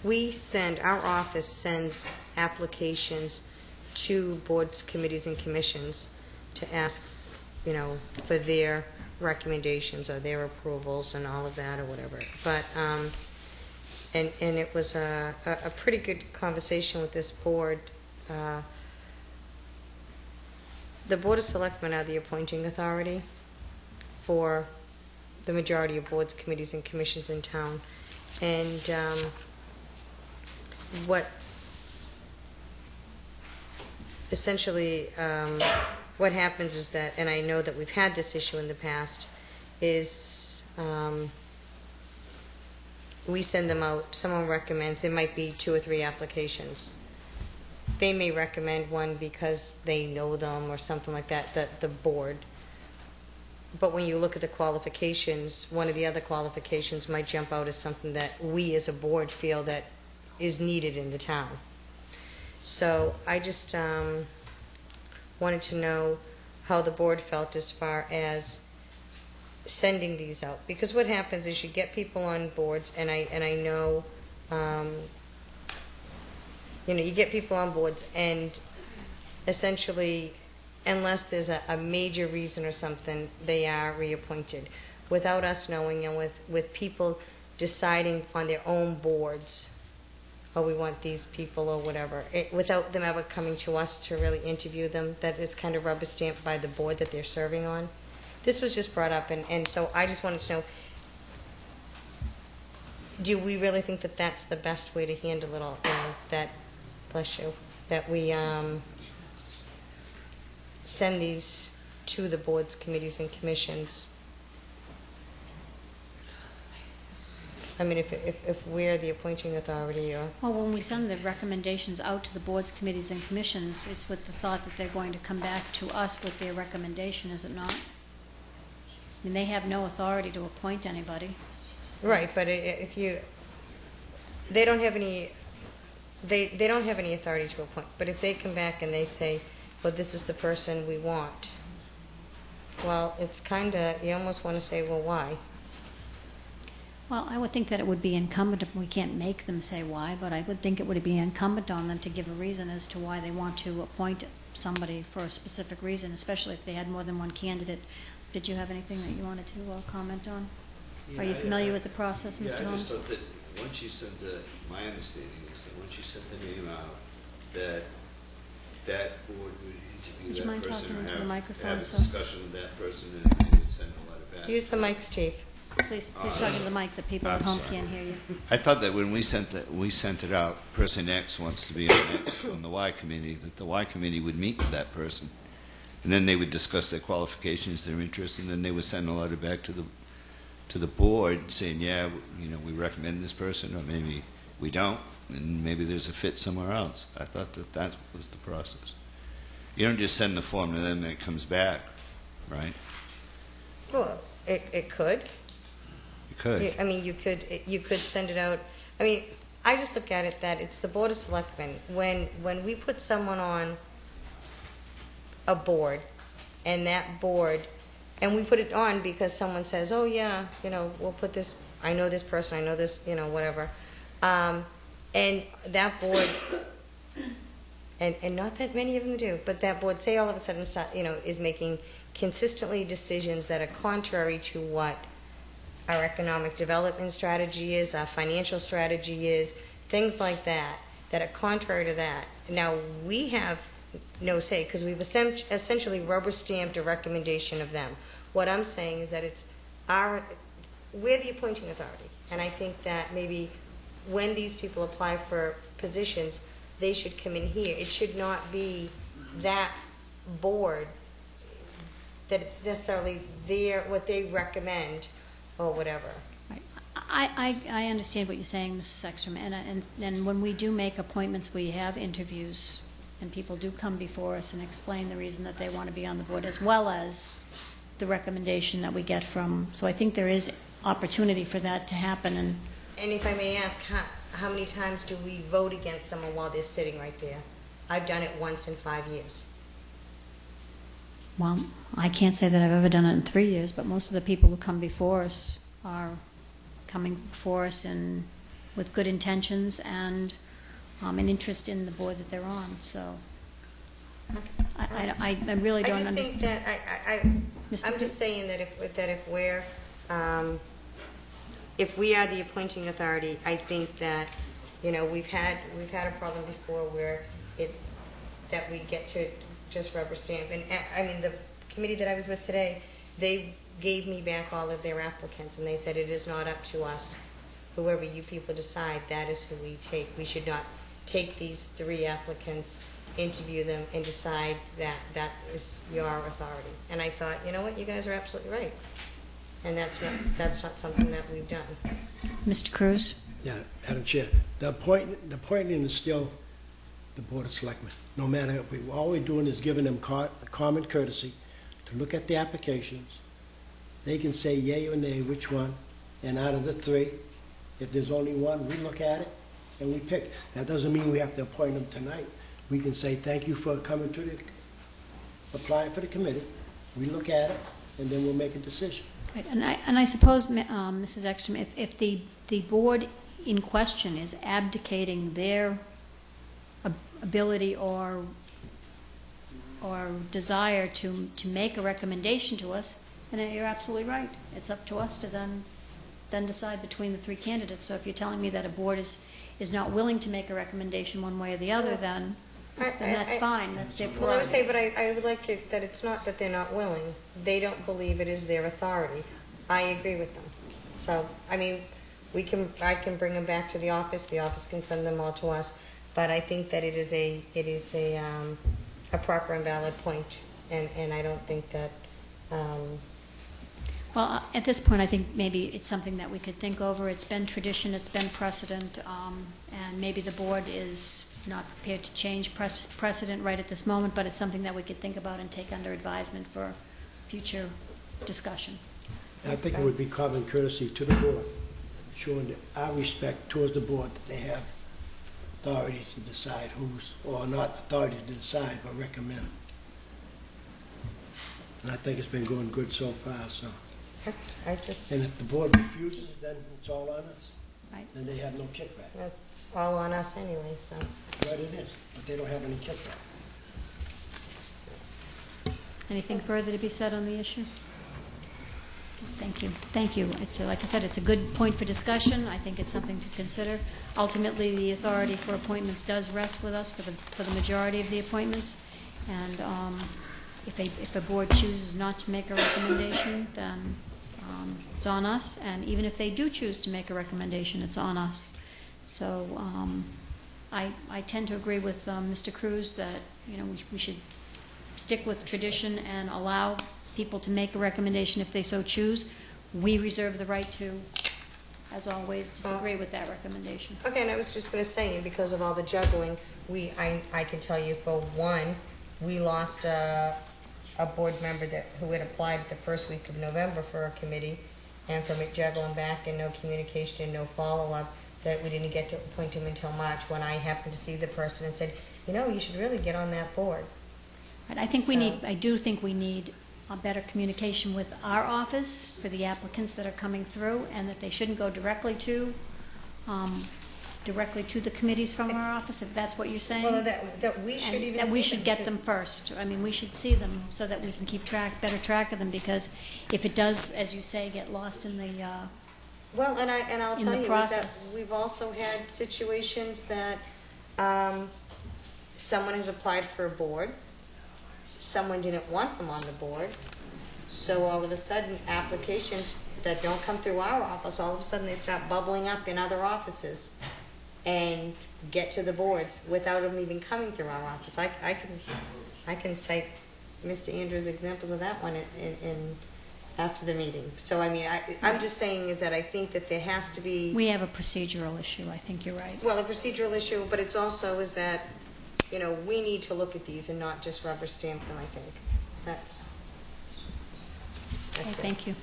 our office sends applications to boards, committees, and commissions to ask, for their recommendations or their approvals and all of that or whatever. But, and it was a pretty good conversation with this board. The Board of Selectmen are the appointing authority for the majority of boards, committees, and commissions in town. And what essentially what happens is that, and I know that we've had this issue in the past, is we send them out, someone recommends, there might be 2 or 3 applications. They may recommend one because they know them or something like that, the board. But when you look at the qualifications, one of the other qualifications might jump out as something that we as a board feel that is needed in the town. So I just wanted to know how the board felt as far as sending these out. Because what happens is you get people on boards, and I know, you get people on boards, and essentially, unless there's a major reason or something, they are reappointed without us knowing, and with people deciding on their own boards, oh, we want these people or whatever, without them ever coming to us to really interview them, that it's kind of rubber stamped by the board that they're serving on. This was just brought up, and so I just wanted to know, do we really think that that's the best way to handle it all? That, bless you, that we send these to the boards, committees, and commissions. I mean, if we're the appointing authority, or... Well, when we send the recommendations out to the boards, committees, and commissions, it's with the thought that they're going to come back to us with their recommendation, is it not? I mean, they have no authority to appoint anybody. Right, but if you... They don't have any... They don't have any authority to appoint. But if they come back and they say, well, this is the person we want, well, it's kind of... You almost want to say, well, why? Well, I would think that it would be incumbent, we can't make them say why, but I would think it would be incumbent on them to give a reason as to why they want to appoint somebody for a specific reason, especially if they had more than one candidate. Did you have anything that you wanted to comment on? Yeah, are you familiar with the process, Mr. Holmes? Yeah, I just thought that once you sent my understanding is that once you sent the name out, that board would interview would you that mind person talking into the microphone, have a sir? discussion with that person, and they would send a letter back. Use the mic, Steve. Please talk to the mic. The people at home can't hear you. I thought that when we sent it out, person X wants to be on the Y committee, that the Y committee would meet with that person, and then they would discuss their qualifications, their interests, and then they would send a letter back to the board saying, yeah, we recommend this person, or maybe we don't, and maybe there's a fit somewhere else. I thought that was the process. You don't just send the form to them and it comes back, right? Well, it could. It could. I mean, you could send it out. I mean, I just look at it that it's the Board of Selectmen. When we put someone on a board, and that board, and we put it on because someone says, oh yeah, we'll put this, I know this person, I know this, whatever. And that board, and not that many of them do, but that board, say all of a sudden, is making consistently decisions that are contrary to what our economic development strategy is, our financial strategy is, things like that, that are contrary to that. Now, we have no say, because we've essentially rubber-stamped a recommendation of them. What I'm saying is that we're the appointing authority, and I think that maybe when these people apply for positions, they should come in here. It should not be that board that it's necessarily what they recommend or whatever. Right. I understand what you're saying, Mrs. Ekstrom, and when we do make appointments, we have interviews, and people do come before us and explain the reason that they want to be on the board, as well as the recommendation that we get from. So I think there is opportunity for that to happen. And if I may ask, how many times do we vote against someone while they're sitting right there? I've done it once in 5 years. Well, I can't say that I've ever done it in 3 years, but most of the people who come before us are coming before us in with good intentions and an interest in the board that they're on, so. I really don't understand. I just think that I'm just saying that if we're if we are the appointing authority, I think that, you know, we've had a problem before where it's that we get to just rubber stamp. And I mean, the committee that I was with today, they gave me back all of their applicants, and they said it is not up to us. Whoever you people decide, that is who we take. We should not take these 3 applicants, interview them, and decide that that is your authority. And I thought, you know what, you guys are absolutely right. And that's not something that we've done. Mr. Cruz? Yeah, Madam Chair, the appointing is still the Board of Selectmen. No matter, all we're doing is giving them common courtesy to look at the applications. They can say yea or nay which one, and out of the 3, if there's only one, we look at it and we pick. That doesn't mean we have to appoint them tonight. We can say thank you for coming to applying for the committee. We look at it, and then we'll make a decision. Right. And I suppose, Mrs. Ekstrom, if the board in question is abdicating their ability or desire to make a recommendation to us, then you're absolutely right. It's up to us to then decide between the 3 candidates. So if you're telling me that a board is not willing to make a recommendation one way or the other, then that's fine. That's their prerogative. Well, I would say, but I would like it that it's not that they're not willing. They don't believe it is their authority. I agree with them. So, I mean, I can bring them back to the office. The office can send them all to us. But I think that it is a proper and valid point, and I don't think that. Well, at this point, I think maybe it's something that we could think over. It's been tradition, it's been precedent, and maybe the board is not prepared to change precedent right at this moment, but it's something that we could think about and take under advisement for future discussion. I think it would be common courtesy to the board, showing our respect towards the board that they have authority to decide who's, or not authority to decide, but recommend. And I think it's been going good so far, so. And if the board refuses, then it's all on us. Right. Then they have no kickback. That's all on us anyway, so. Right, it is, but they don't have any kickback. Anything further to be said on the issue? Thank you. Thank you. It's like I said, it's a good point for discussion. I think it's something to consider. Ultimately, the authority for appointments does rest with us for the majority of the appointments. And if a board chooses not to make a recommendation, then it's on us. And even if they do choose to make a recommendation, it's on us. So I tend to agree with Mr. Cruz that we should stick with tradition and allow people to make a recommendation if they so choose. We reserve the right to, as always, disagree with that recommendation. Okay, and I was just going to say, because of all the juggling, I can tell you for one, we lost a board member who had applied the first week of November for a committee, and from it juggling back and no communication and no follow-up, that we didn't get to appoint him until March, when I happened to see the person and said, you should really get on that board. Right, I do think we need a better communication with our office for the applicants that are coming through, and that they shouldn't go directly to the committees from our office, if that's what you're saying. Well, that we should even that we should get them first. I mean, we should see them so that we can keep better track of them, because if it does, as you say, get lost in the well, and I'll tell you is process. that we've also had situations that someone has applied for a board, someone didn't want them on the board, so all of a sudden applications that don't come through our office, all of a sudden they start bubbling up in other offices and get to the boards without them even coming through our office. I can cite Mr. Andrews' examples of that one in after the meeting. So I mean, I'm just saying is that I think that there has to be. We have a procedural issue. I think you're right. Well, a procedural issue, but it's also is that we need to look at these and not just rubber stamp them. I think that's Okay, it. thank you.